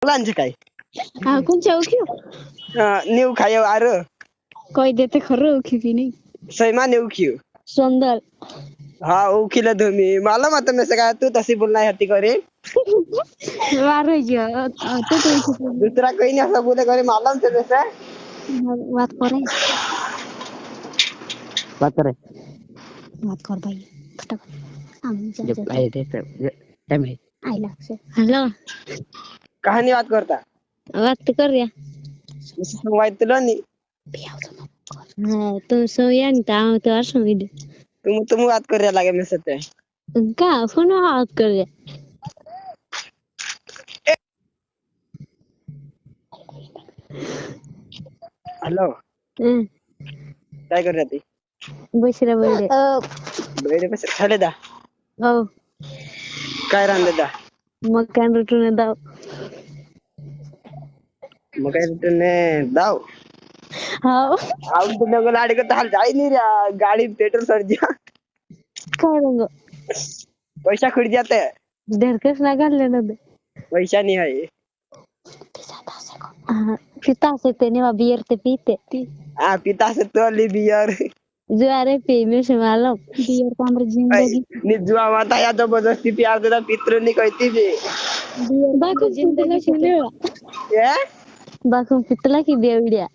लांजे काय कौन चाहो क्यों न्यू खायो आरो कोई देते खरो की भी नहीं सैमा न्यू खियो सुंदर हा उखिला तुम्ही मला मत नसे काय तू तशी बोलणार हती करे मारो जो तो दुसरा काही नाही असं बोले करे मला नसे बात करे बात करे बात कर भाई फटाफट हम जब आए थे टाइम है आई लव से हेलो कहानी बात करता बात कर रहा संवाद तुला नहीं हाँ तो सोया नहीं था तो आशा में तुम बात कर रहा लगे मैं सत्य का फोन बात कर रहा हेलो काय कर रही थी बसरा बड़े बेडे पे खाले दा ओ काय रांदे दा मकान रुटून दाव मग काय रिटर्न दाव हाँ आउट तुमने को लाड़ी को ताल जाई नहीं रहा गाड़ी पेट्रोल सर दिया काय रंगो पैसा खुद जाते डरकस ना कर लेना दे पैसा नहीं है पिता से तेने वा बियर ते पीते हाँ पिता से तो ली बियर जो अरे पे में से मालूम बियर का हमर जिंदगी निजुआ माता या जबरदस्ती प्यार देता पितरों नहीं कहती भी बियर बाकू जिंदगी सुने ये बाकू पितला की बेवड़िया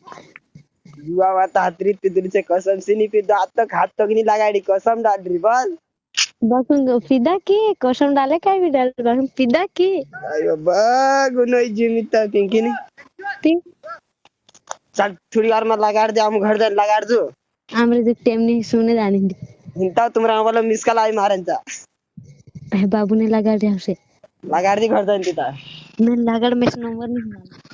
जुआ माता हाथरी पितरी से कसम से नहीं पिता हाथ तक नहीं लगाड़ी कसम डाल रही बस बाकू फिदा की कसम डाले काय भी डाल बाकू फिदा की अयो गुनो जीविता पिंकी नहीं ती चल थोड़ी बार मत लगाड़ दे हम घर दे लगाड़ दो हमरे जो टाइम नहीं सुने जाने दे हिंता तुम्हारा वाला मिस कॉल आई मारन चा बाबू ने लगा दिया उसे लगाड़ दी घर दे इंता मैं लगड़ में नंबर नहीं